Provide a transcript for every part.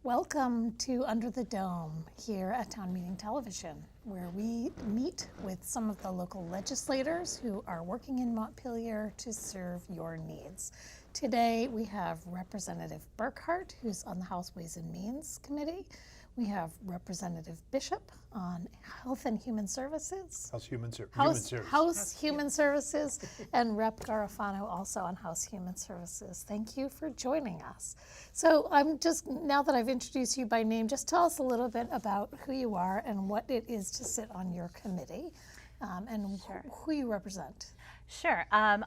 Welcome to Under the Dome here at Town Meeting Television, where we meet with some of the local legislators who are working in Montpelier to serve your needs. Today we have Representative Burkhart, who's on the House Ways and Means Committee. We have Representative Bishop on Health and Human Services. House Human Services, and Rep. Garofano also on House Human Services. Thank you for joining us. So now that I've introduced you by name, just tell us a little bit about who you are and what it is to sit on your committee, and who you represent. Sure. I'm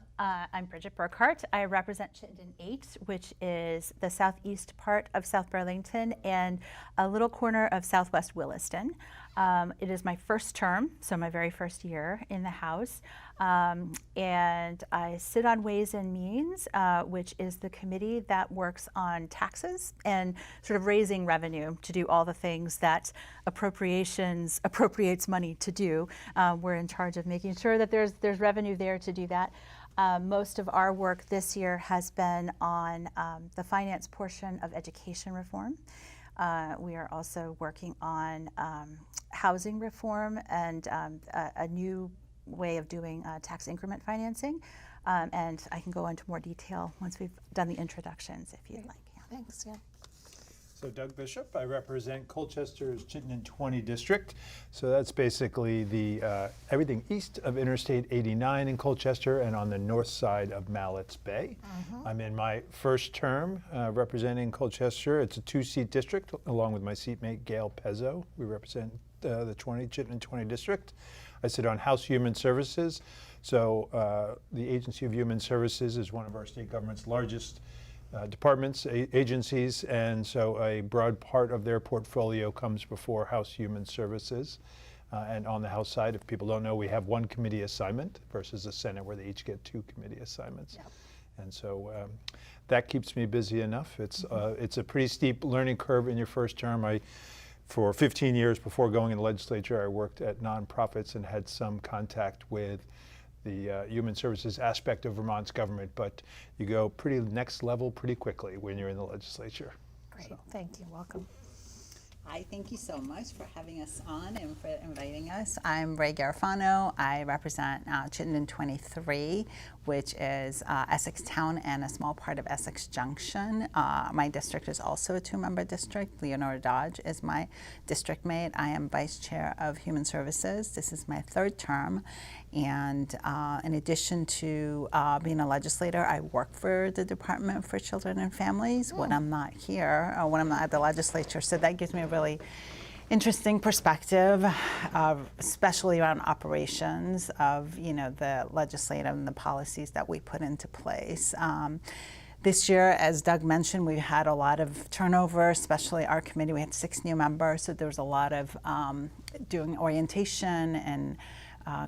Bridget Burkhart. I represent Chittenden 8, which is the southeast part of South Burlington and a little corner of southwest Williston. It is my first term, so my very first year in the House. And I sit on Ways and Means, which is the committee that works on taxes and sort of raising revenue to do all the things that appropriates money to do. We're in charge of making sure that there's revenue there to do that. Most of our work this year has been on the finance portion of education reform. We are also working on housing reform and a new way of doing tax increment financing. And I can go into more detail once we've done the introductions if you'd like. Yeah. Thanks, yeah. So Doug Bishop, I represent Colchester's Chittenden 20 district. So that's basically the everything east of Interstate 89 in Colchester and on the north side of Mallett's Bay. I'm in my first term representing Colchester. It's a 2-seat district along with my seatmate Gail Pezzo. We represent the Chittenden 20 district. I sit on House Human Services. So the Agency of Human Services is one of our state government's largest departments, agencies, and so a broad part of their portfolio comes before House Human Services. And on the House side, if people don't know, we have one committee assignment versus the Senate where they each get 2 committee assignments. Yep. And so that keeps me busy enough. It's a pretty steep learning curve in your first term. For 15 years before going in the legislature, I worked at nonprofits and had some contact with the human services aspect of Vermont's government, but you go pretty next level pretty quickly when you're in the legislature. Great, Thank you, welcome. Hi, thank you so much for having us on and for inviting us. I'm Ray Garofano. I represent Chittenden 23, which is Essex Town and a small part of Essex Junction. My district is also a 2-member district. Leonora Dodge is my district mate. I am Vice Chair of Human Services. This is my 3rd term. And in addition to being a legislator, I work for the Department for Children and Families when I'm not here, when I'm not at the legislature. So that gives me a really interesting perspective, especially around operations of the legislative and the policies that we put into place. This year, as Doug mentioned, we had a lot of turnover, especially our committee. We had 6 new members, so there was a lot of doing orientation and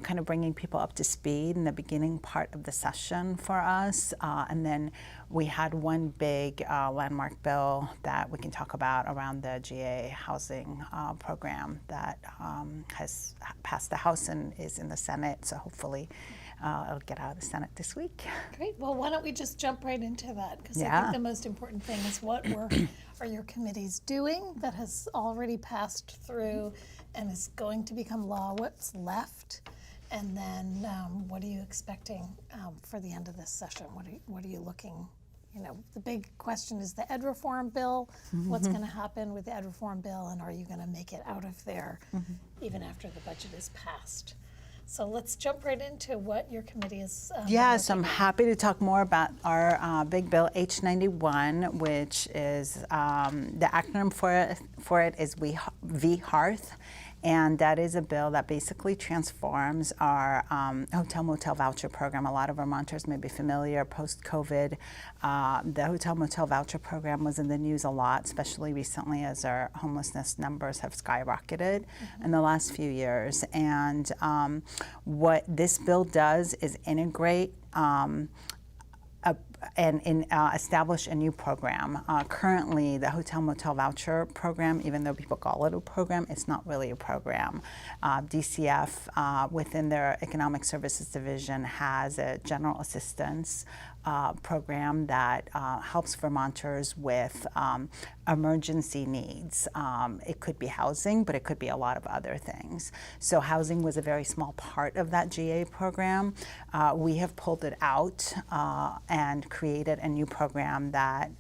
kind of bringing people up to speed in the beginning part of the session for us. And then we had one big landmark bill that we can talk about around the GA housing program that has passed the House and is in the Senate. So hopefully it'll get out of the Senate this week. Great. Well, why don't we just jump right into that? Because I think the most important thing is what work are your committees doing that has already passed through and is going to become law? What's left? And then what are you expecting for the end of this session? What are you looking? The big question is the ed reform bill. What's going to happen with the ed reform bill, and are you going to make it out of there even after the budget is passed? So let's jump right into what your committee is. Yes, I'm happy to talk more about our big bill H91, which is the acronym for it is VHARTH. And that is a bill that basically transforms our hotel motel voucher program. A lot of Vermonters may be familiar post-COVID. The hotel motel voucher program was in the news a lot, especially recently as our homelessness numbers have skyrocketed in the last few years. And what this bill does is integrate and establish a new program. Currently, the hotel motel voucher program, even though people call it a program, it's not really a program. DCF, within their economic services division, has a general assistance program that helps Vermonters with emergency needs. It could be housing, but it could be a lot of other things. So housing was a very small part of that GA program. We have pulled it out and created a new program that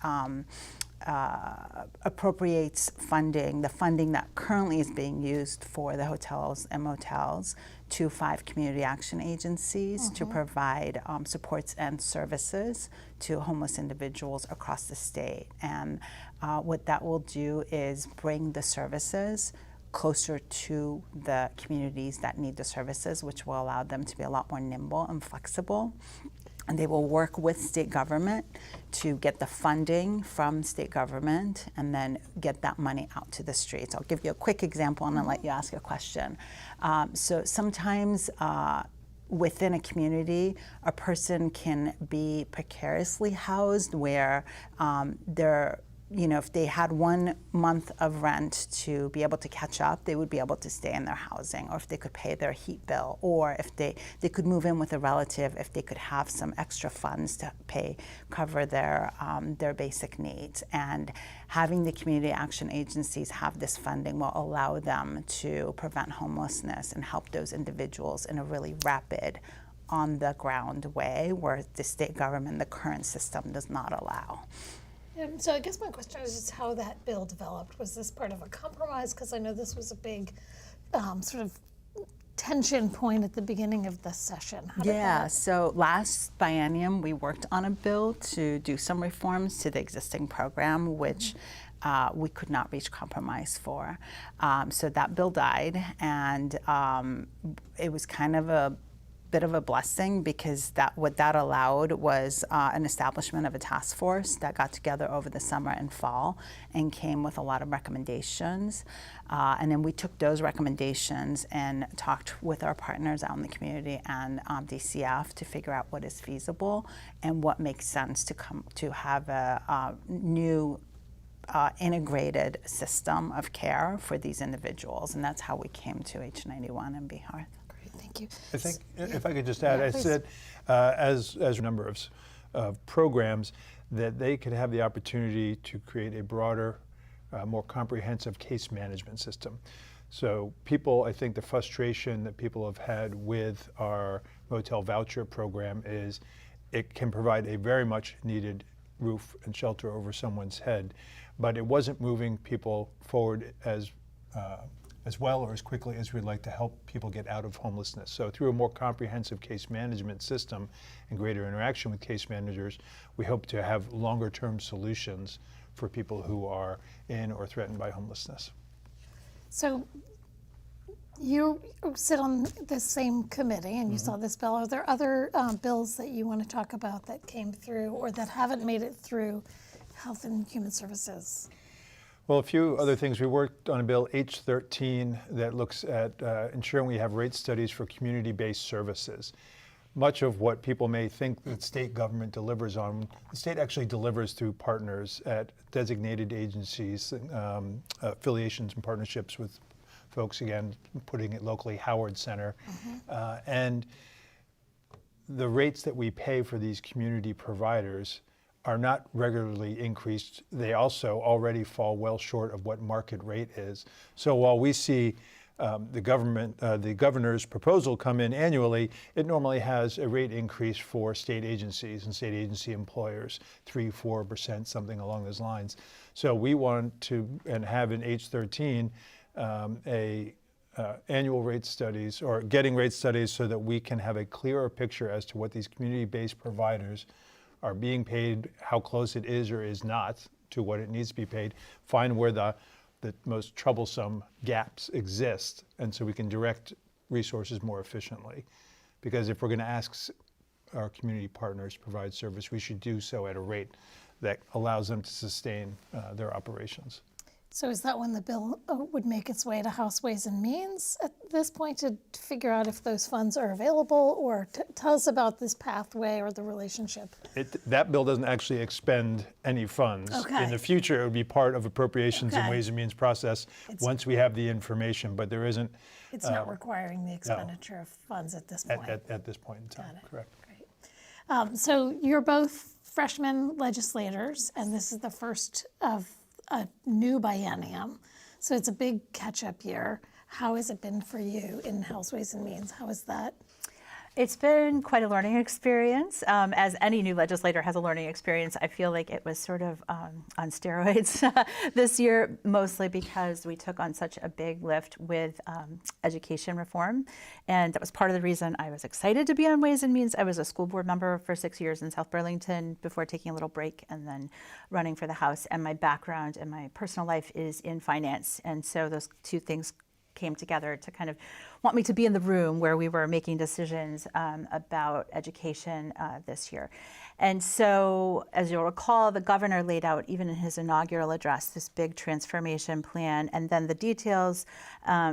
appropriates funding, the funding that currently is being used for the hotels and motels, to 5 community action agencies to provide supports and services to homeless individuals across the state. And what that will do is bring the services closer to the communities that need the services, which will allow them to be a lot more nimble and flexible. And they will work with state government to get the funding from state government and then get that money out to the streets. I'll give you a quick example and then let you ask a question. So sometimes within a community, a person can be precariously housed where they're, if they had 1 month of rent to be able to catch up, they would be able to stay in their housing, or if they could pay their heat bill, or if they could move in with a relative, if they could have some extra funds to cover their basic needs. And having the community action agencies have this funding will allow them to prevent homelessness and help those individuals in a really rapid, on the ground way where the state government, the current system, does not allow. So I guess my question is just how that bill developed. Was this part of a compromise? Because I know this was a big sort of tension point at the beginning of the session. So last biennium we worked on a bill to do some reforms to the existing program, which we could not reach compromise for. So that bill died, and it was kind of a bit of a blessing, because what that allowed was an establishment of a task force that got together over the summer and fall and came with a lot of recommendations. And then we took those recommendations and talked with our partners out in the community and DCF to figure out what is feasible and what makes sense to have a new integrated system of care for these individuals. And that's how we came to H91 and Beharth. Thank you. I think, if I could just add, I said, as a number of programs, that they could have the opportunity to create a broader, more comprehensive case management system. So people, I think the frustration that people have had with our motel voucher program is it can provide a very much needed roof and shelter over someone's head, but it wasn't moving people forward as well or as quickly as we'd like to help people get out of homelessness. So through a more comprehensive case management system and greater interaction with case managers, we hope to have longer term solutions for people who are in or threatened by homelessness. So you sit on the same committee and you saw this bill. Are there other bills that you want to talk about that came through or that haven't made it through Health and Human Services? Well, a few other things. We worked on a bill H13 that looks at ensuring we have rate studies for community-based services. Much of what people may think that state government delivers on, the state actually delivers through partners at designated agencies, affiliations and partnerships with folks, again, putting it locally, Howard Center. And the rates that we pay for these community providers are not regularly increased. They also already fall well short of what market rate is. So while we see the governor's proposal come in annually, it normally has a rate increase for state agencies and state agency employers, 3-4%, something along those lines. So we want to, and have in H13, annual rate studies, or getting rate studies, so that we can have a clearer picture as to what these community-based providers are being paid, how close it is or is not to what it needs to be paid, find where the most troublesome gaps exist, and so we can direct resources more efficiently. Because if we're going to ask our community partners to provide service, we should do so at a rate that allows them to sustain their operations. So is that when the bill would make its way to House Ways and Means at this point to figure out if those funds are available, or tell us about this pathway or the relationship? That bill doesn't actually expend any funds. Okay. In the future, it would be part of appropriations and Ways and Means process once we have the information, but there isn't. It's not requiring the expenditure of funds at this point. At this point in time, correct. Great. So you're both freshman legislators, and this is the first of a new biennium. So it's a big catch-up year. How has it been for you in House Ways and Means? How is that? It's been quite a learning experience. As any new legislator has a learning experience, I feel like it was sort of on steroids this year, mostly because we took on such a big lift with education reform. And that was part of the reason I was excited to be on Ways and Means. I was a school board member for 6 years in South Burlington before taking a little break and then running for the House. And my background and my personal life is in finance. And so those two things came together to kind of want me to be in the room where we were making decisions about education this year. And so, as you'll recall, the governor laid out, even in his inaugural address, this big transformation plan, and then the details,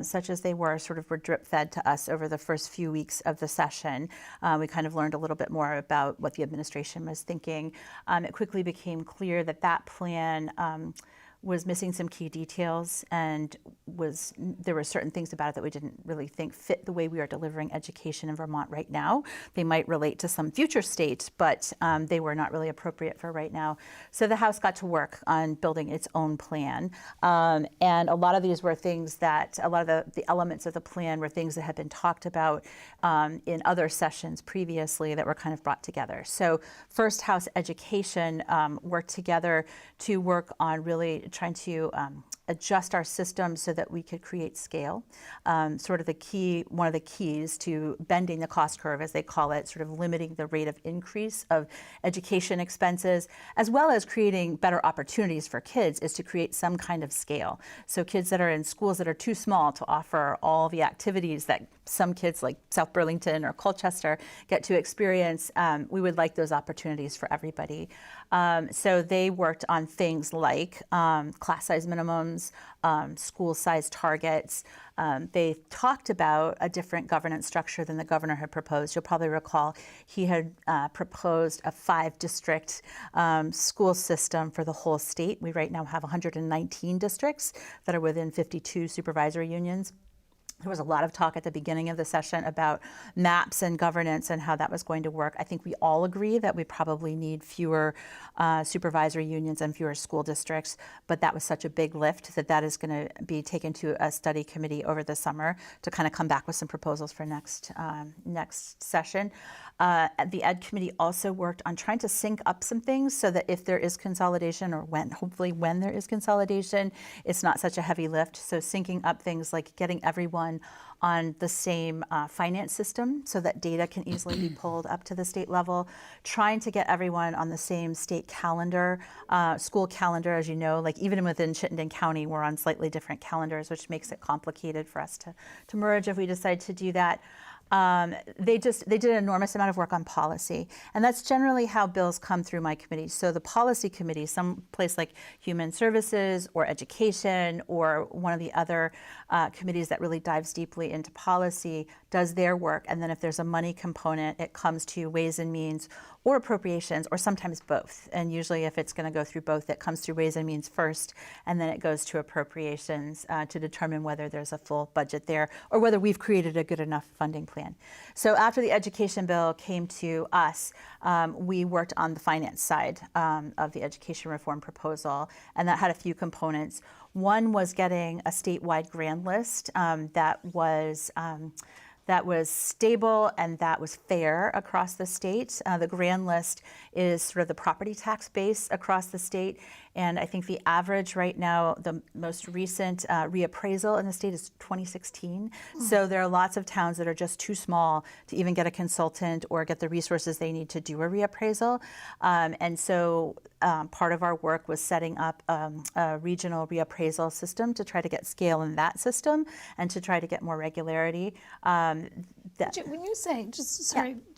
such as they were, sort of were drip fed to us over the first few weeks of the session. We kind of learned a little bit more about what the administration was thinking. It quickly became clear that that plan was missing some key details, and there were certain things about it that we didn't really think fit the way we are delivering education in Vermont right now. They might relate to some future state, but they were not really appropriate for right now. So the House got to work on building its own plan. And a lot of these were things that, a lot of the elements of the plan were things that had been talked about in other sessions previously that were kind of brought together. So first, House Education worked together to work on really trying to adjust our system so that we could create scale. Sort of one of the keys to bending the cost curve, as they call it, sort of limiting the rate of increase of education expenses, as well as creating better opportunities for kids, is to create some kind of scale. So kids that are in schools that are too small to offer all the activities that some kids like South Burlington or Colchester get to experience, we would like those opportunities for everybody. So they worked on things like class size minimums, school size targets. They talked about a different governance structure than the governor had proposed. You'll probably recall he had proposed a 5-district school system for the whole state. We right now have 119 districts that are within 52 supervisory unions. There was a lot of talk at the beginning of the session about maps and governance and how that was going to work. I think we all agree that we probably need fewer supervisory unions and fewer school districts, but that was such a big lift that is going to be taken to a study committee over the summer to kind of come back with some proposals for next session. The Ed Committee also worked on trying to sync up some things so that if there is consolidation, or hopefully when there is consolidation, it's not such a heavy lift. So syncing up things like getting everyone on the same finance system so that data can easily be pulled up to the state level, trying to get everyone on the same state calendar, school calendar. As you know, like even within Chittenden County, we're on slightly different calendars, which makes it complicated for us to merge if we decide to do that. They did an enormous amount of work on policy, and that's generally how bills come through my committee. So the policy committee, some place like Human Services or Education or one of the other committees that really dives deeply into policy, does their work, and then if there's a money component, it comes to Ways and Means or Appropriations, or sometimes both. And usually if it's going to go through both, it comes through Ways and Means first, and then it goes to Appropriations to determine whether there's a full budget there or whether we've created a good enough funding plan. So after the education bill came to us, we worked on the finance side of the education reform proposal, and that had a few components. One was getting a statewide grand list that was stable and that was fair across the state. The grand list is sort of the property tax base across the state. And I think the average right now, the most recent reappraisal in the state is 2016. So there are lots of towns that are just too small to even get a consultant or get the resources they need to do a reappraisal. And so part of our work was setting up a regional reappraisal system to try to get scale in that system and to try to get more regularity. When you say,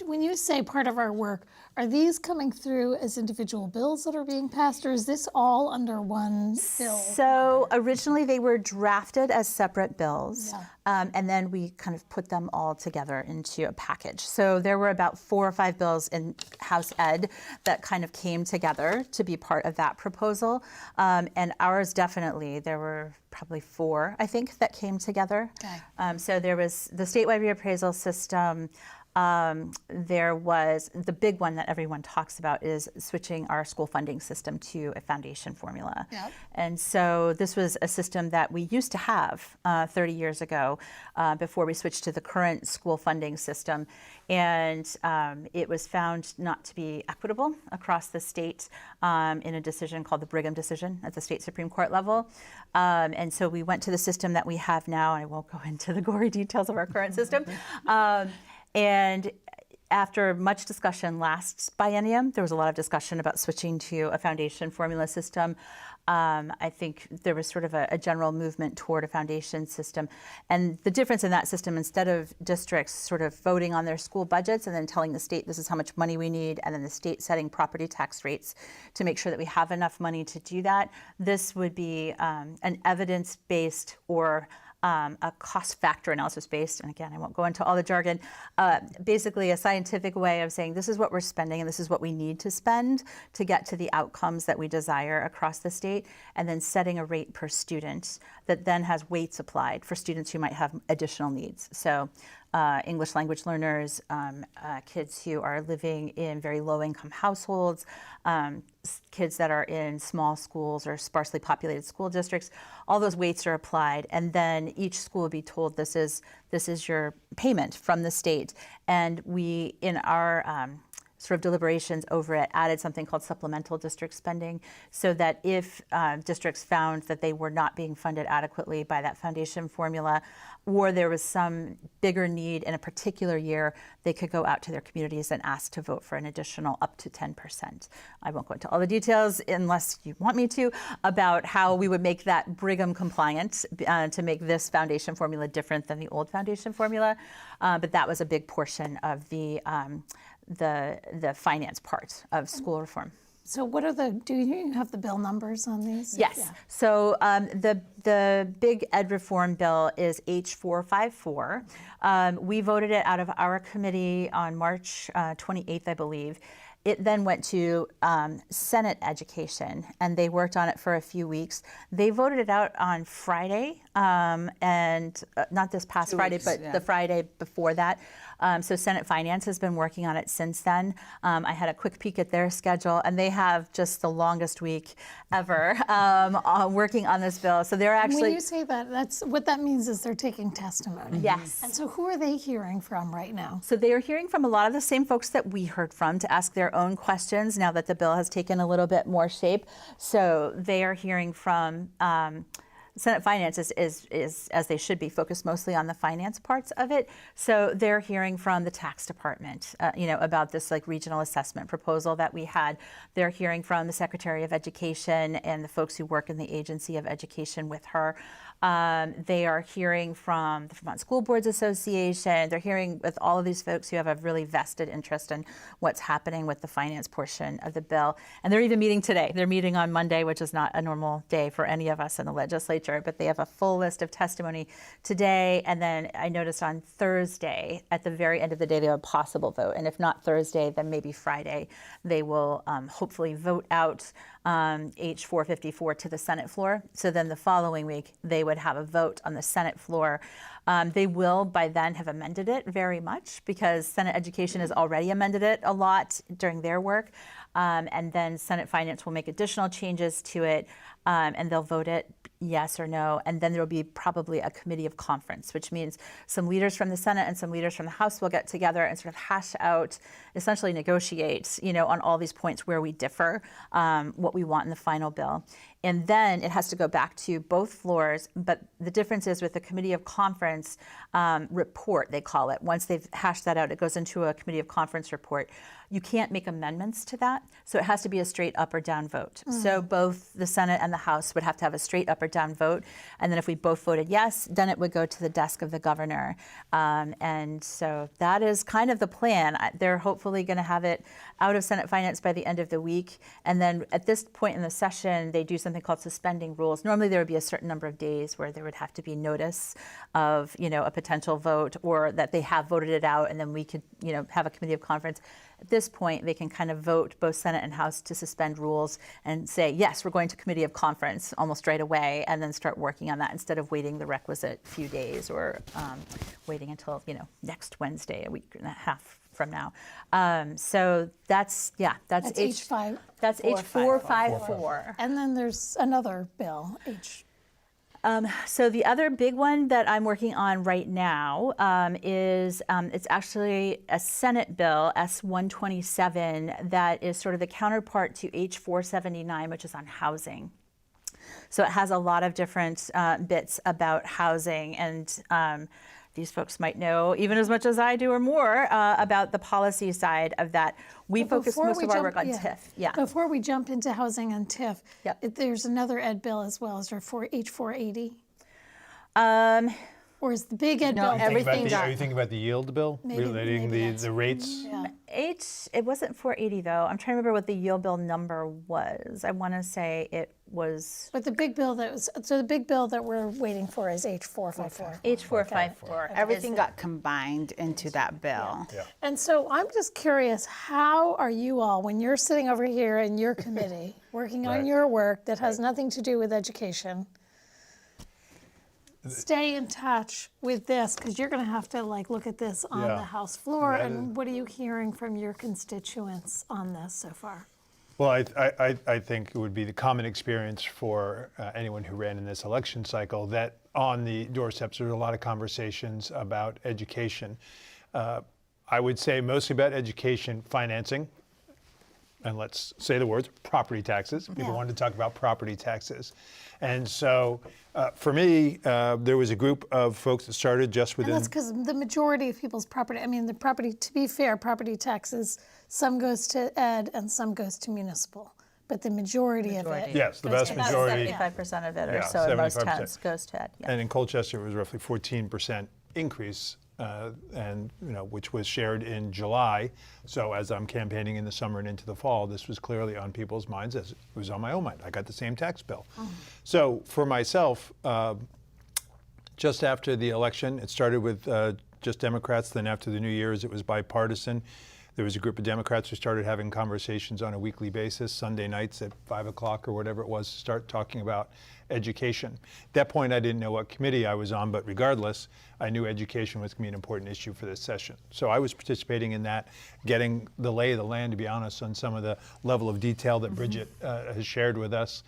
when you say part of our work, are these coming through as individual bills that are being passed, or is this all under one bill? So originally they were drafted as separate bills, and then we kind of put them all together into a package. So there were about 4 or 5 bills in House Ed that kind of came together to be part of that proposal, and ours definitely, there were probably 4, I think, that came together. Okay. So there was the statewide reappraisal system, there was the big one that everyone talks about is switching our school funding system to a foundation formula. Yep. And so this was a system that we used to have 30 years ago before we switched to the current school funding system. And it was found not to be equitable across the state in a decision called the Brigham decision at the state Supreme Court level. And so we went to the system that we have now. I won't go into the gory details of our current system. And after much discussion last biennium, there was a lot of discussion about switching to a foundation formula system. I think there was sort of a general movement toward a foundation system. And the difference in that system, instead of districts sort of voting on their school budgets and then telling the state this is how much money we need, and then the state setting property tax rates to make sure that we have enough money to do that, this would be an evidence-based or a cost factor analysis based, and again, I won't go into all the jargon, basically a scientific way of saying this is what we're spending and this is what we need to spend to get to the outcomes that we desire across the state, and then setting a rate per student that then has weights applied for students who might have additional needs. So English language learners, kids who are living in very low-income households, kids that are in small schools or sparsely populated school districts, all those weights are applied, and then each school will be told this is your payment from the state. And we, in our sort of deliberations over it, added something called supplemental district spending, so that if districts found that they were not being funded adequately by that foundation formula, or there was some bigger need in a particular year, they could go out to their communities and ask to vote for an additional up to 10%. I won't go into all the details unless you want me to about how we would make that Brigham compliant to make this foundation formula different than the old foundation formula. But that was a big portion of the finance part of school reform. So what are do you have the bill numbers on these? Yes. Yeah. So the big ed reform bill is H454. We voted it out of our committee on March 28th, I believe. It then went to Senate Education, and they worked on it for a few weeks. They voted it out on Friday, and not this past Friday, but the Friday before that. So Senate Finance has been working on it since then. I had a quick peek at their schedule, and they have just the longest week ever working on this bill. So they're actually— When you say that, that's what that means is they're taking testimony. Yes. And so who are they hearing from right now? So they are hearing from a lot of the same folks that we heard from to ask their own questions now that the bill has taken a little bit more shape. So they are hearing from Senate Finance is, as they should be, focused mostly on the finance parts of it. So they're hearing from the tax department, about this like regional assessment proposal that we had. They're hearing from the Secretary of Education and the folks who work in the Agency of Education with her. They are hearing from the Vermont School Boards Association. They're hearing with all of these folks who have a really vested interest in what's happening with the finance portion of the bill. And they're even meeting today. They're meeting on Monday, which is not a normal day for any of us in the legislature, but they have a full list of testimony today. And then I noticed on Thursday, at the very end of the day, they have a possible vote. And if not Thursday, then maybe Friday, they will hopefully vote out H454 to the Senate floor. So then the following week, they would have a vote on the Senate floor. They will by then have amended it very much, because Senate Education has already amended it a lot during their work. And then Senate Finance will make additional changes to it, and they'll vote it yes or no. And then there will be probably a committee of conference, which means some leaders from the Senate and some leaders from the House will get together and sort of hash out, essentially negotiate, on all these points where we differ, what we want in the final bill. And then it has to go back to both floors. But the difference is with the committee of conference report, they call it. Once they've hashed that out, it goes into a committee of conference report. You can't make amendments to that. So it has to be a straight up or down vote. So both the Senate and the House would have to have a straight up or down vote. And then if we both voted yes, then it would go to the desk of the governor. And so that is kind of the plan. They're hopefully going to have it out of Senate Finance by the end of the week. And then at this point in the session, they do something called suspending rules. Normally there would be a certain number of days where there would have to be notice of, a potential vote, or that they have voted it out, and then we could, have a committee of conference. at this point, they can kind of vote both Senate and House to suspend rules and say, yes, we're going to committee of conference almost right away, and then start working on that instead of waiting the requisite few days or waiting until, next Wednesday, a week and a half from now. So that's H5. That's H454. And then there's another bill, So the other big one that I'm working on right now is it's actually a Senate bill, S127, that is sort of the counterpart to H479, which is on housing. So it has a lot of different bits about housing, and these folks might know even as much as I do or more about the policy side of that. We focus most of our work on TIF. Yeah. Before we jump into housing and TIF, Yep. There's another ed bill as well. Is there H480? Or is the big ed bill? Are you thinking about the yield bill Maybe relating that's- the rates? Yeah. It wasn't 480 though. I'm trying to remember what the yield bill number was. I want to say it was But the big bill the big bill that we're waiting for is H454. H454. Everything got combined into that bill. Yeah. And so I'm just curious, how are you all, when you're sitting over here in your committee, working on Right. your work that has nothing to do with education, stay in touch with this, because you're going to have to look at this on Yeah. the House floor. That And is- what are you hearing from your constituents on this so far? Well, I think it would be the common experience for anyone who ran in this election cycle that on the doorsteps there were a lot of conversations about education. I would say mostly about education financing, and let's say the words, property taxes. People Yeah. wanted to talk about property taxes. And so for me, there was a group of folks that started just And within. that's because the majority of people's property, the property, to be fair, property taxes, some goes to ed and some goes to municipal. But the majority of it. Yes, the goes vast to ed. about majority. 75% of it or Yeah, so in most 75%. towns goes to ed. Yeah. And in Colchester, it was roughly 14% increase, and which was shared in July. So as I'm campaigning in the summer and into the fall, this was clearly on people's minds as it was on my own mind. I got the same tax bill. So for myself, just after the election, it started with just Democrats. Then after the New Year's, it was bipartisan. There was a group of Democrats who started having conversations on a weekly basis, Sunday nights at 5 o'clock or whatever it was, to start talking about education. At that point, I didn't know what committee I was on, but regardless, I knew education was going to be an important issue for this session. So I was participating in that, getting the lay of the land, to be honest, on some of the level of detail that Bridget has shared with us.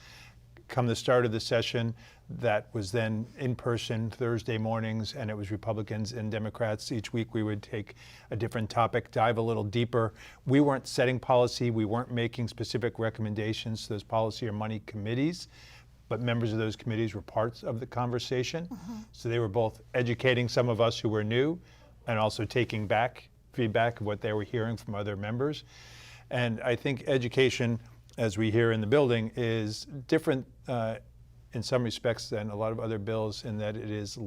Come the start of the session, that was then in person Thursday mornings, and it was Republicans and Democrats. Each week we would take a different topic, dive a little deeper. We weren't setting policy, we weren't making specific recommendations to those policy or money committees, but members of those committees were parts of the conversation. So they were both educating some of us who were new and also taking back feedback of what they were hearing from other members. And I think education, as we hear in the building, is different in some respects than a lot of other bills in that it is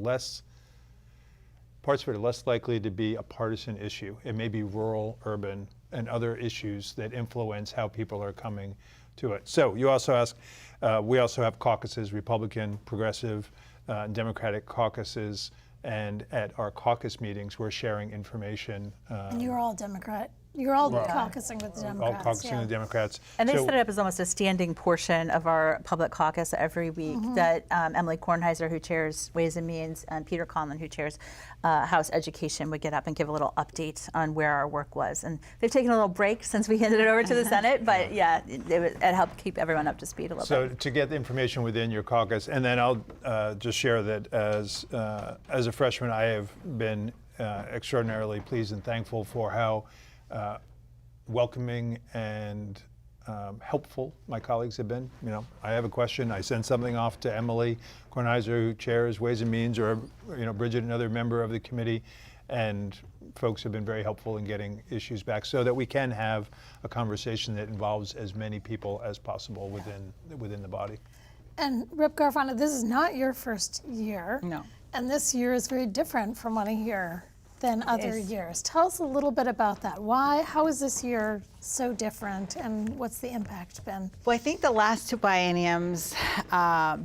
parts of it are less likely to be a partisan issue. It may be rural, urban, and other issues that influence how people are coming to it. So you also ask, we also have caucuses, Republican, Progressive, Democratic caucuses, and at our caucus meetings, we're sharing information. And you're all Democrat. You're all caucusing with the All Democrats. caucusing the Democrats. And they So- set it up as almost a standing portion of our public caucus every week that Emily Kornheiser, who chairs Ways and Means, and Peter Conlon, who chairs House Education, would get up and give a little update on where our work was. And they've taken a little break since we handed it over to the Senate, but yeah, it helped keep everyone up to speed a little So bit. to get the information within your caucus, and then I'll just share that as a freshman, I have been extraordinarily pleased and thankful for how welcoming and helpful my colleagues have been. I have a question, I send something off to Emily Kornheiser, who chairs Ways and Means, or Bridget, another member of the committee, and folks have been very helpful in getting issues back so that we can have a conversation that involves as many people as possible within the body. And Rep. Garfano, this is not your first year. No. And this year is very different from one year than other is. years. Tell us a little bit about that. How is this year so different, and what's the impact been? Well, I think the last two bienniums,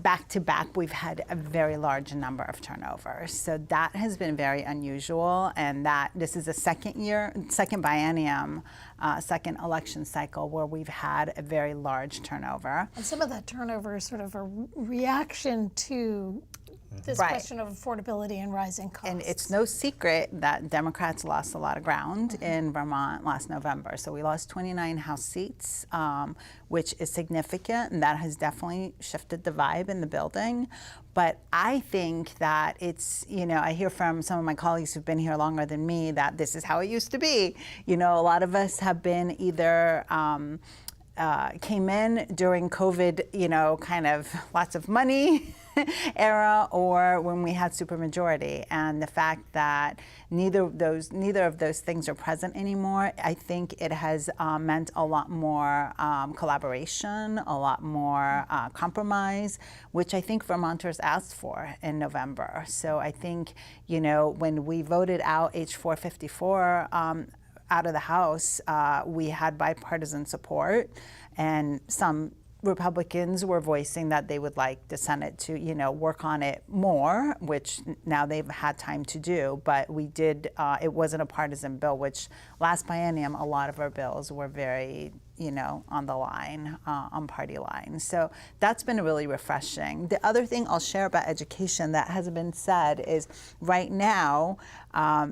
back to back, we've had a very large number of turnovers. So that has been very unusual, and that this is the second biennium second election cycle where we've had a very large turnover. And some of that turnover is sort of a reaction to this Right. question of affordability and rising costs. And it's no secret that Democrats lost a lot of ground in Vermont last November. So we lost 29 House seats, which is significant, and that has definitely shifted the vibe in the building. But I think that it's, I hear from some of my colleagues who've been here longer than me that this is how it used to be. A lot of us have been either came in during COVID, kind of lots of money era, or when we had supermajority. And the fact that neither of those things are present anymore, I think it has meant a lot more collaboration, a lot more compromise, which I think Vermonters asked for in November. So I think, when we voted out H454 out of the House, we had bipartisan support, and some Republicans were voicing that they would like the Senate to, work on it more, which now they've had time to do. But we did, it wasn't a partisan bill, which last biennium, a lot of our bills were very, on the line, on party lines. So that's been really refreshing. The other thing I'll share about education that hasn't been said is right now,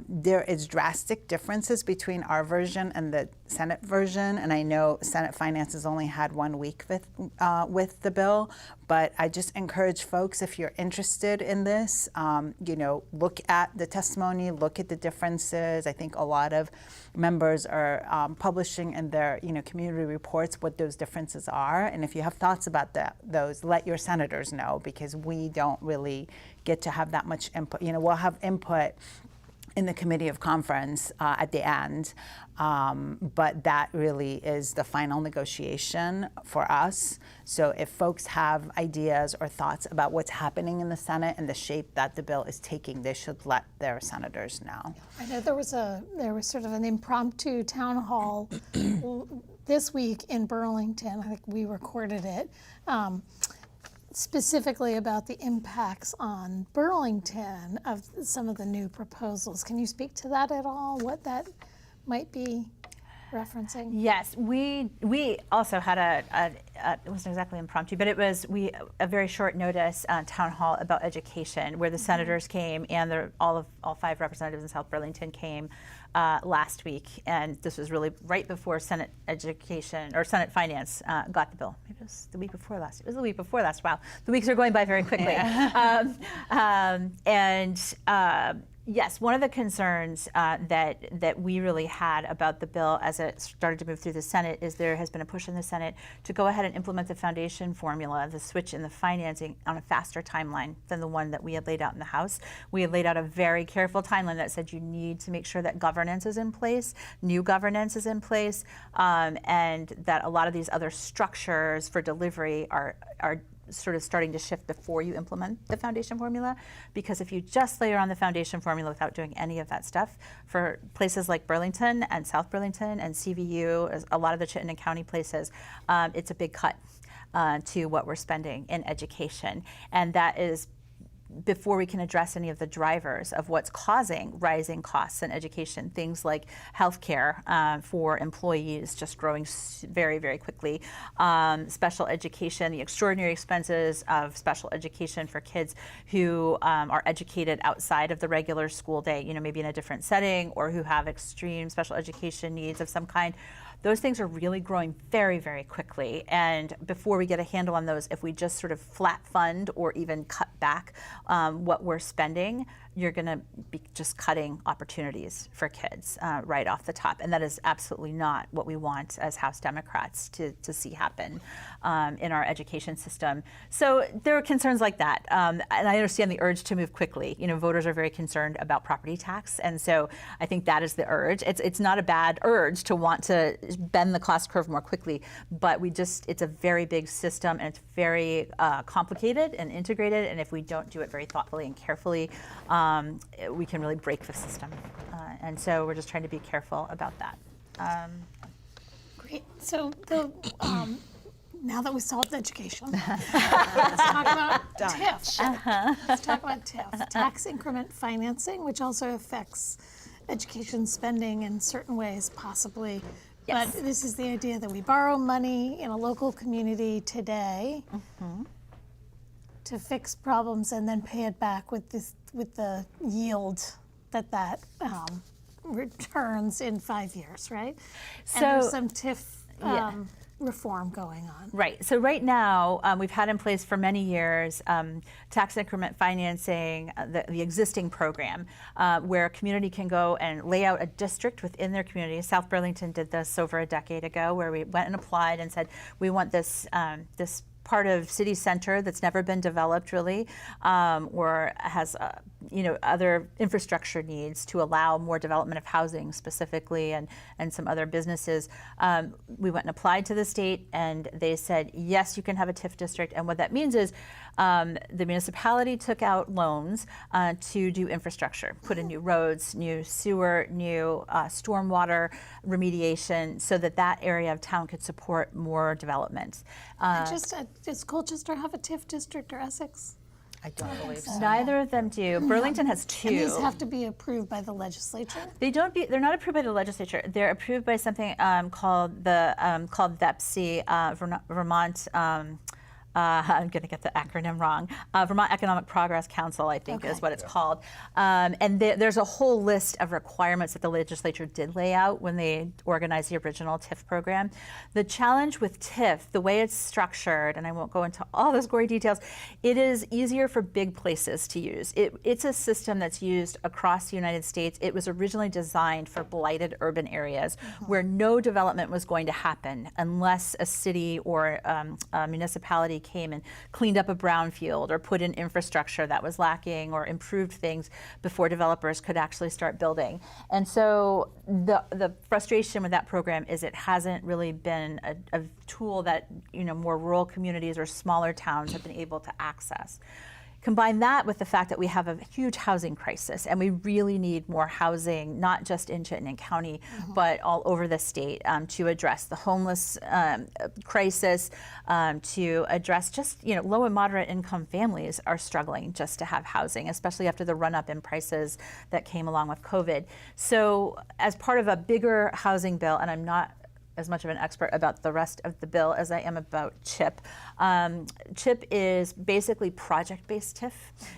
there is drastic differences between our version and the Senate version. And I know Senate Finance has only had 1 week with the bill, but I just encourage folks, if you're interested in this, look at the testimony, look at the differences. I think a lot of members are publishing in their, community reports what those differences are. And if you have thoughts about those, let your senators know, because we don't really get to have that much input. We'll have input in the committee of conference at the end, but that really is the final negotiation for us. So if folks have ideas or thoughts about what's happening in the Senate and the shape that the bill is taking, they should let their senators know. I know there was sort of an impromptu town hall this week in Burlington. I think we recorded it. Specifically about the impacts on Burlington of some of the new proposals. Can you speak to that at all? What that might be referencing? Yes, we also had it wasn't exactly impromptu, but it was a very short notice town hall about education, where the senators came and all 5 representatives in South Burlington came last week, and this was really right before Senate Education or Senate Finance got the bill. Maybe it was the week before last. It was the week before last. Wow, the weeks are going by very quickly. Yes, one of the concerns that we really had about the bill as it started to move through the Senate is there has been a push in the Senate to go ahead and implement the foundation formula, the switch in the financing, on a faster timeline than the one that we had laid out in the House. We had laid out a very careful timeline that said you need to make sure that governance is in place, new governance is in place, and that a lot of these other structures for delivery are sort of starting to shift before you implement the foundation formula. Because if you just layer on the foundation formula without doing any of that stuff, for places like Burlington and South Burlington and CVU, a lot of the Chittenden County places, it's a big cut to what we're spending in education. And that is before we can address any of the drivers of what's causing rising costs in education, things like healthcare for employees just growing very, very quickly, special education, the extraordinary expenses of special education for kids who are educated outside of the regular school day, maybe in a different setting, or who have extreme special education needs of some kind. Those things are really growing very, very quickly. And before we get a handle on those, if we just sort of flat fund or even cut back what we're spending, you're going to be just cutting opportunities for kids right off the top. And that is absolutely not what we want as House Democrats to see happen in our education system. So there are concerns like that. And I understand the urge to move quickly. Voters are very concerned about property tax. And so I think that is the urge. It's not a bad urge to want to bend the cost curve more quickly, but it's a very big system, and it's very complicated and integrated. And if we don't do it very thoughtfully and carefully, we can really break the system. And so we're just trying to be careful about that. Great. So now that we solved education, let's talk about TIF. Let's talk about TIF, tax increment financing, which also affects education spending in certain ways, possibly Yes. But this is the idea that we borrow money in a local community today to fix problems and then pay it back with the yield that returns in 5 years, right? So- and there's some TIF Yeah. reform going on. Right. So right now, we've had in place for many years tax increment financing, the existing program, where a community can go and lay out a district within their community. South Burlington did this over a decade ago, where we went and applied and said, we want this this part of city center that's never been developed really, or has other infrastructure needs to allow more development of housing specifically, and some other businesses. We went and applied to the state, and they said, yes, you can have a TIF district. And what that means is the municipality took out loans to do infrastructure, put in new roads, new sewer, new stormwater remediation, so that area of town could support more development. Does Colchester have a TIF district or Essex? I don't believe so. Neither of them do. Burlington has two. And these have to be approved by the legislature? They're not approved by the legislature. They're approved by something called VEPC, Vermont. I'm going to get the acronym wrong. Vermont Economic Progress Council, I think, is what it's called. And there's a whole list of requirements that the legislature did lay out when they organized the original TIF program. The challenge with TIF, the way it's structured, and I won't go into all those gory details, it is easier for big places to use. It's a system that's used across the United States. It was originally designed for blighted urban areas where no development was going to happen unless a city or a municipality came and cleaned up a brownfield or put in infrastructure that was lacking or improved things before developers could actually start building. And so the frustration with that program is it hasn't really been a tool that more rural communities or smaller towns have been able to access. Combine that with the fact that we have a huge housing crisis, and we really need more housing, not just in Chittenden County, but all over the state, to address the homeless crisis, to address just, low and moderate income families are struggling just to have housing, especially after the run up in prices that came along with COVID. So as part of a bigger housing bill, and I'm not as much of an expert about the rest of the bill as I am about CHIP. CHIP is basically project-based TIF.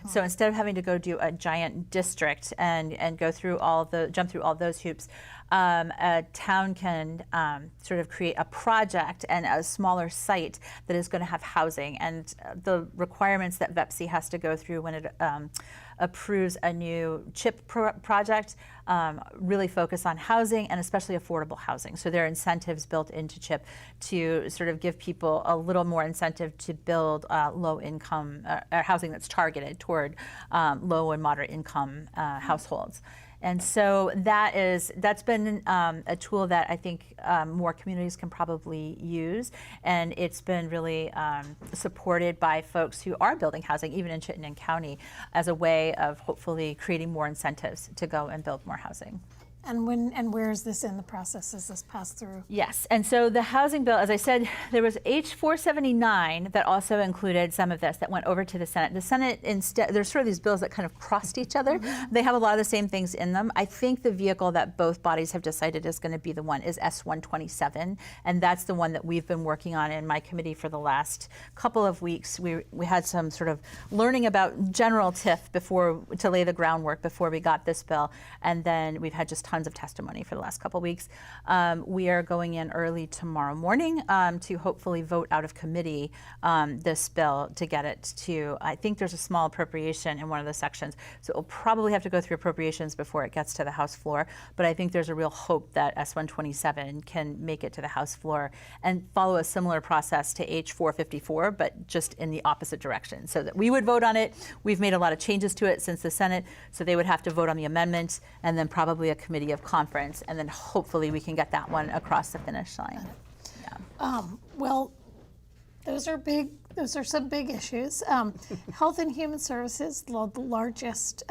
So instead of having to go do a giant district and jump through all those hoops, a town can sort of create a project and a smaller site that is going to have housing. And the requirements that VEPC has to go through when it approves a new CHIP project really focus on housing, and especially affordable housing. So there are incentives built into CHIP to sort of give people a little more incentive to build low income housing that's targeted toward low and moderate income households. And so that's been a tool that I think more communities can probably use, and it's been really supported by folks who are building housing, even in Chittenden County, as a way of hopefully creating more incentives to go and build more housing. And where is this in the process? Is this passed through? Yes, and so the housing bill, as I said, there was H479 that also included some of this that went over to the Senate. The Senate, instead, there's sort of these bills that kind of crossed each other. They have a lot of the same things in them. I think the vehicle that both bodies have decided is going to be the one is S127, and that's the one that we've been working on in my committee for the last couple of weeks. We had some sort of learning about general TIF to lay the groundwork before we got this bill, and then we've had just tons of testimony for the last couple of weeks. We are going in early tomorrow morning to hopefully vote out of committee this bill to get it to, I think there's a small appropriation in one of the sections, so it'll probably have to go through appropriations before it gets to the House floor, but I think there's a real hope that S127 can make it to the House floor and follow a similar process to H454, but just in the opposite direction, so that we would vote on it. We've made a lot of changes to it since the Senate, so they would have to vote on the amendment, and then probably a committee of conference, and then hopefully we can get that one across the finish line. Yeah. Well, those are some big issues. Health and Human Services, the largest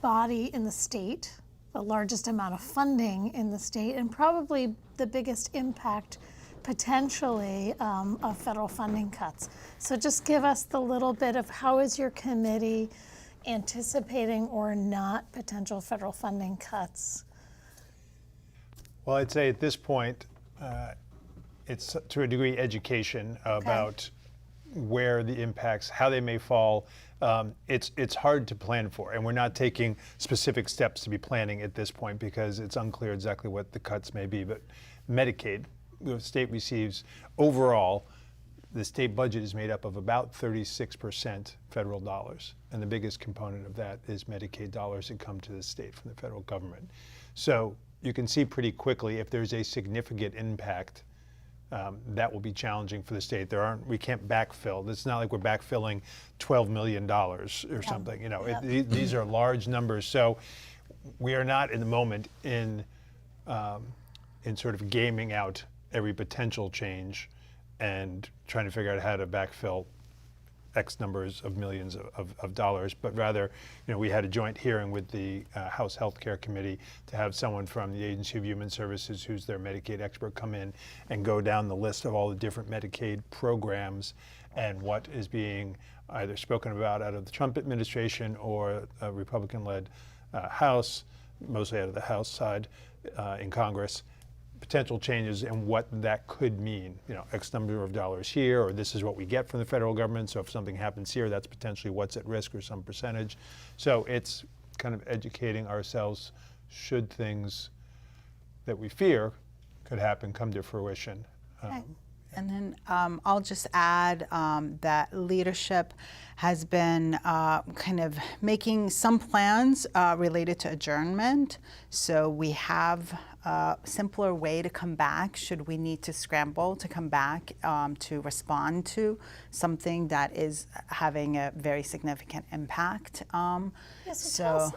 body in the state, the largest amount of funding in the state, and probably the biggest impact potentially of federal funding cuts. So just give us the little bit of how is your committee anticipating or not potential federal funding cuts? Well, I'd say at this point, it's to a degree education about where the impacts, how they may fall. It's hard to plan for, and we're not taking specific steps to be planning at this point because it's unclear exactly what the cuts may be. But Medicaid, the state receives overall, the state budget is made up of about 36% federal dollars, and the biggest component of that is Medicaid dollars that come to the state from the federal government. So you can see pretty quickly if there's a significant impact, that will be challenging for the state. We can't backfill. It's not like we're backfilling $12 million or something. You know, these are large numbers. So we are not in the moment in sort of gaming out every potential change and trying to figure out how to backfill X numbers of millions of dollars, but rather, you know, we had a joint hearing with the House Healthcare Committee to have someone from the Agency of Human Services, who's their Medicaid expert, come in and go down the list of all the different Medicaid programs and what is being either spoken about out of the Trump administration or a Republican-led House, mostly out of the House side in Congress, potential changes and what that could mean. You know, X number of dollars here, or this is what we get from the federal government. So if something happens here, that's potentially what's at risk or some percentage. So it's kind of educating ourselves should things that we fear could happen come to fruition. And then I'll just add that leadership has been kind of making some plans related to adjournment. So we have a simpler way to come back should we need to scramble to come back to respond to something that is having a very significant impact. So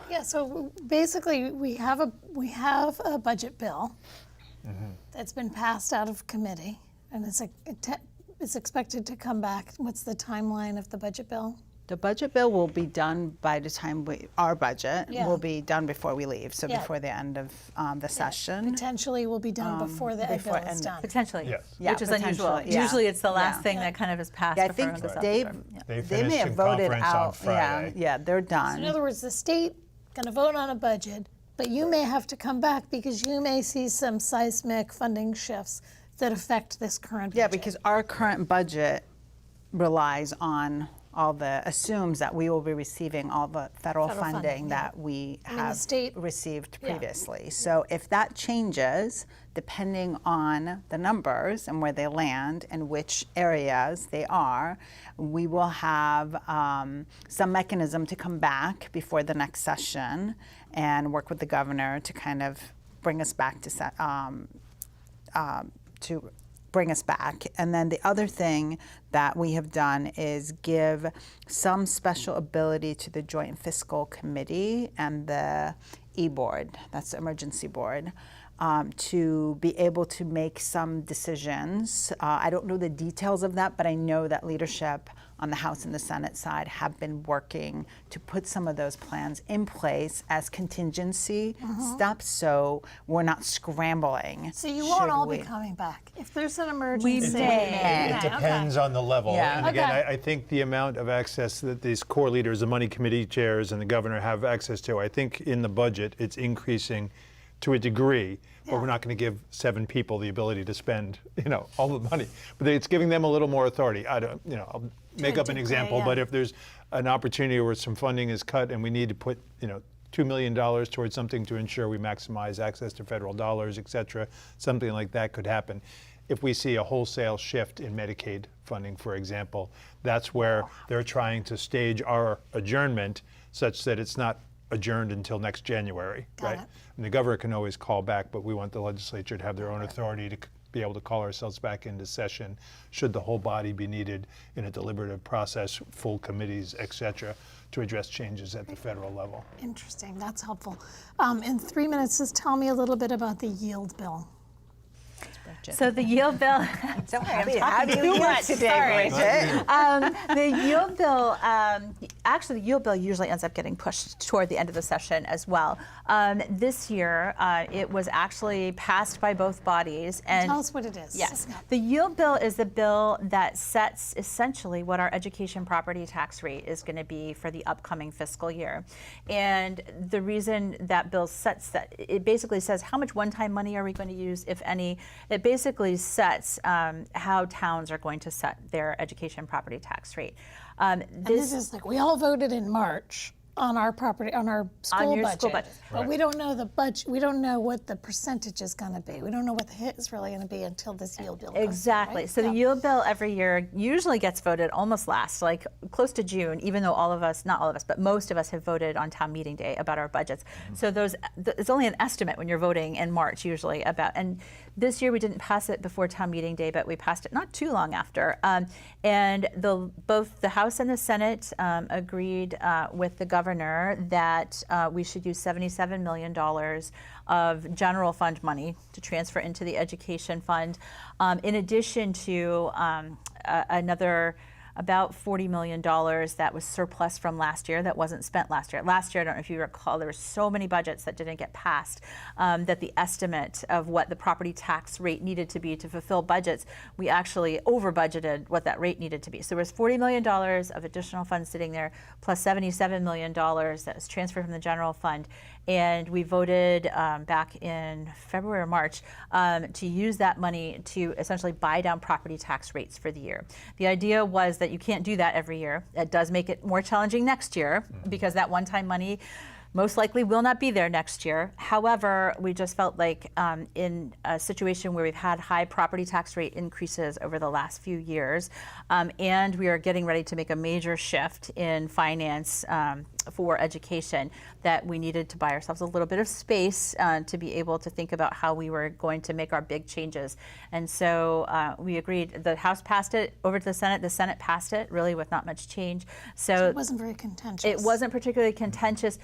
basically we have a budget bill that's been passed out of committee. And it's expected to come back. What's the timeline of the budget bill? The budget bill will be done by the time our budget will be done before we leave, so before the end of the session. Potentially will be done before the bill is done. Potentially, Yes. which is unusual. Yeah. Usually it's the last thing that kind of is passed I before think it goes out they the door. They may finished have in voted conference on out. Friday. Yeah, they're done. So in other words, the state going to vote on a budget, but you may have to come back because you may see some seismic funding shifts that affect this current budget. Yeah, because our current budget relies on assumes that we will be receiving all the federal funding that we have received previously. So if that changes, depending on the numbers and where they land and which areas they are, we will have some mechanism to come back before the next session and work with the governor to kind of bring us back to bring us back. And then the other thing that we have done is give some special ability to the Joint Fiscal Committee and the E-Board, that's the Emergency Board, to be able to make some decisions. I don't know the details of that, but I know that leadership on the House and the Senate side have been working to put some of those plans in place as contingency steps, so we're not scrambling. So you won't all be coming back. If there's an emergency. It depends on the level. Yeah. And again, I think the amount of access that these core leaders, the money committee chairs and the governor have access to, I think in the budget it's increasing to a degree, but we're not going to give 7 people the ability to spend, all the money. But it's giving them a little more authority. I'll make up an example, but if there's an opportunity where some funding is cut and we need to put, $2 million towards something to ensure we maximize access to federal dollars, et cetera, something like that could happen. If we see a wholesale shift in Medicaid funding, for example, that's where they're trying to stage our adjournment such that it's not adjourned until next January, right? And the governor can always call back, but we want the legislature to have their own authority to be able to call ourselves back into session should the whole body be needed in a deliberative process, full committees, et cetera, to address changes at the federal level. Interesting, that's helpful. In 3 minutes, just tell me a little bit about the yield bill. So the yield bill. So happy to have you here today, Bridget. The yield bill actually, the yield bill usually ends up getting pushed toward the end of the session as well. This year, it was actually passed by both bodies. And Tell us what it is. Yes. The yield bill is the bill that sets essentially what our education property tax rate is going to be for the upcoming fiscal year. And the reason that bill sets that, it basically says how much one-time money are we going to use, if any. It basically sets how towns are going to set their education property tax rate. And this is like, we all voted in March on our property, on our school your budget. school budget. But we don't know the budget, we don't know what the percentage is gonna be. We don't know what the hit is really gonna be until this yield bill goes through, Exactly. right? So the yield bill every year usually gets voted almost last, like close to June, even though all of us, not all of us, but most of us have voted on town meeting day about our budgets. So it's only an estimate when you're voting in March usually about, and this year we didn't pass it before town meeting day, but we passed it not too long after. And both the House and the Senate agreed with the governor that we should use $77 million of general fund money to transfer into the education fund, in addition to another about $40 million that was surplus from last year that wasn't spent last year. Last year, I don't know if you recall, there were so many budgets that didn't get passed that the estimate of what the property tax rate needed to be to fulfill budgets, we actually over budgeted what that rate needed to be. So there was $40 million of additional funds sitting there, plus $77 million that was transferred from the general fund. And we voted back in February or March to use that money to essentially buy down property tax rates for the year. The idea was that you can't do that every year. It does make it more challenging next year because that one-time money most likely will not be there next year. However, we just felt like in a situation where we've had high property tax rate increases over the last few years, and we are getting ready to make a major shift in finance for education, that we needed to buy ourselves a little bit of space to be able to think about how we were going to make our big changes. And so we agreed. The House passed it over to the Senate passed it, really with not much change. So it wasn't very contentious. It wasn't particularly contentious.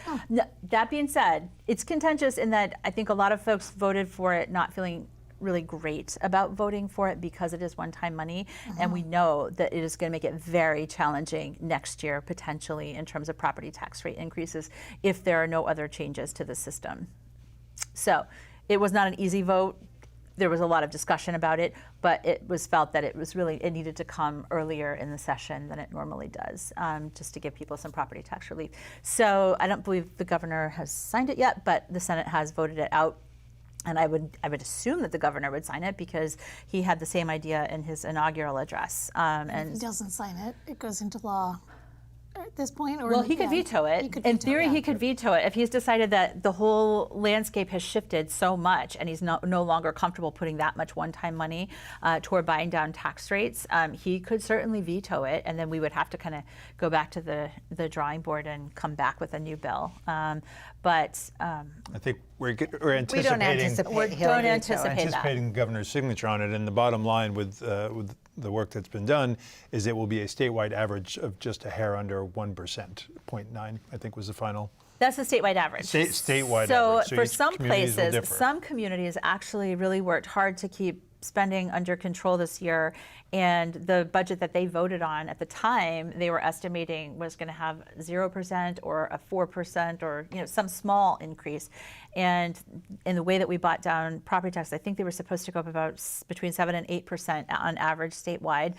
That being said, it's contentious in that I think a lot of folks voted for it not feeling really great about voting for it because it is one-time money, and we know that it is going to make it very challenging next year potentially in terms of property tax rate increases if there are no other changes to the system. So it was not an easy vote. There was a lot of discussion about it, but it was felt that it needed to come earlier in the session than it normally does, just to give people some property tax relief. So I don't believe the governor has signed it yet, but the Senate has voted it out. And I would assume that the governor would sign it because he had the same idea in his inaugural address. And if he doesn't sign it, it goes into law at this point? Or Well, he could veto it. In theory, he could veto it. If he's decided that the whole landscape has shifted so much and he's no longer comfortable putting that much one-time money toward buying down tax rates, he could certainly veto it, and then we would have to kind of go back to the drawing board and come back with a new bill. But I think we're anticipating. We don't anticipate he'll don't veto it. anticipate that. Anticipating the governor's signature on it, and the bottom line with the work that's been done is it will be a statewide average of just a hair under 1%, 0.9, I think was the final. That's the statewide average. Statewide so average. So for each some communities will places, differ. some communities actually really worked hard to keep spending under control this year, and the budget that they voted on at the time, they were estimating was going to have 0% or a 4% or some small increase. And in the way that we bought down property tax, I think they were supposed to go up about between 7 and 8% on average statewide.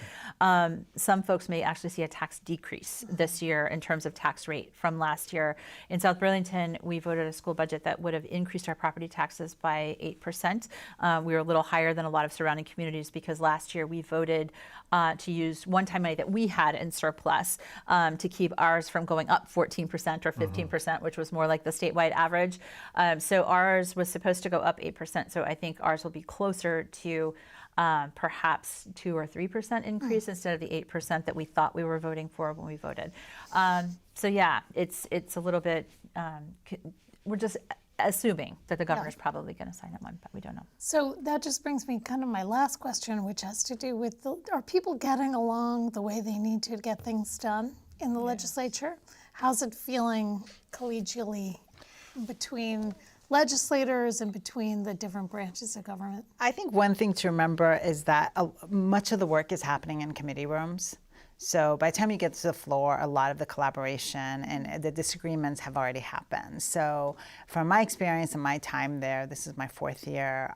Some folks may actually see a tax decrease this year in terms of tax rate from last year. In South Burlington, we voted a school budget that would have increased our property taxes by 8%. We were a little higher than a lot of surrounding communities because last year we voted to use one-time money that we had in surplus to keep ours from going up 14% or 15%, which was more like the statewide average. So ours was supposed to go up 8%. So I think ours will be closer to perhaps 2 or 3% increase instead of the 8% that we thought we were voting for when we voted. So yeah, it's a little bit. We're just assuming that the governor's probably going to sign that one, but we don't know. So that just brings me kind of my last question, which has to do with are people getting along the way they need to get things done in the legislature? How's it feeling collegially between legislators and between the different branches of government? I think one thing to remember is that much of the work is happening in committee rooms. So by the time you get to the floor, a lot of the collaboration and the disagreements have already happened. So from my experience and my time there, this is my 4th year,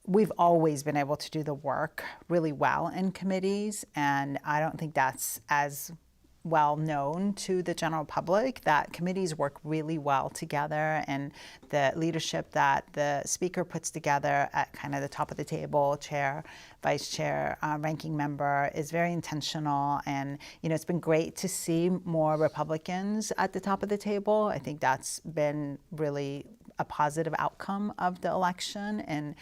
we've always been able to do the work really well in committees, and I don't think that's as well known to the general public, that committees work really well together, and the leadership that the speaker puts together at kind of the top of the table, chair, vice chair, ranking member, is very intentional. And it's been great to see more Republicans at the top of the table. I think that's been really a positive outcome of the election, and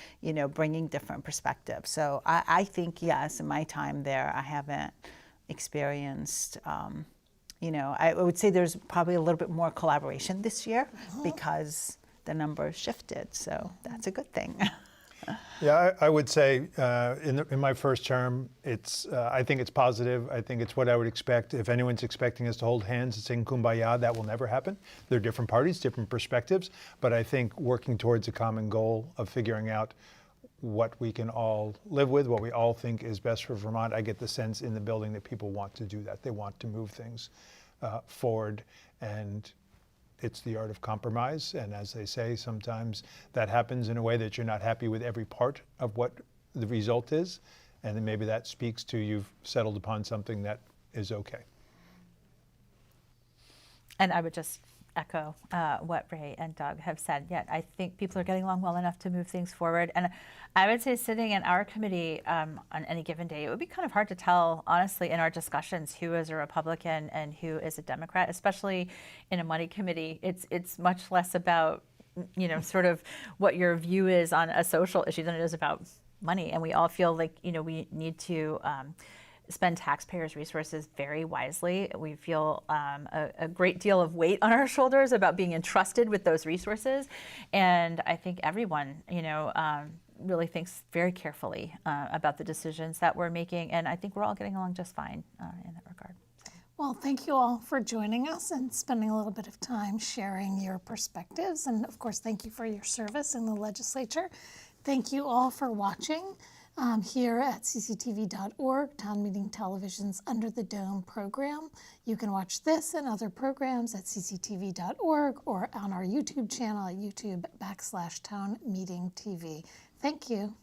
bringing different perspectives. So I think, yes, in my time there, I haven't experienced, I would say there's probably a little bit more collaboration this year because the numbers shifted, so that's a good thing. Yeah, I would say in my first term, I think it's positive. I think it's what I would expect. If anyone's expecting us to hold hands and sing Kumbaya, that will never happen. There are different parties, different perspectives, but I think working towards a common goal of figuring out what we can all live with, what we all think is best for Vermont. I get the sense in the building that people want to do that. They want to move things forward, and it's the art of compromise. And as they say, sometimes that happens in a way that you're not happy with every part of what the result is, and then maybe that speaks to you've settled upon something that is okay. And I would just echo what Ray and Doug have said. Yeah, I think people are getting along well enough to move things forward. And I would say sitting in our committee on any given day, it would be kind of hard to tell, honestly, in our discussions, who is a Republican and who is a Democrat, especially in a money committee. It's much less about, sort of what your view is on a social issue than it is about money. And we all feel like, we need to spend taxpayers' resources very wisely. We feel a great deal of weight on our shoulders about being entrusted with those resources. And I think everyone, really thinks very carefully about the decisions that we're making. And I think we're all getting along just fine in that regard. So. Well, thank you all for joining us and spending a little bit of time sharing your perspectives. And of course, thank you for your service in the legislature. Thank you all for watching. Here at cctv.org, Town Meeting Television's Under the Dome program. You can watch this and other programs at cctv.org or on our YouTube channel at YouTube /Town Meeting TV. Thank you.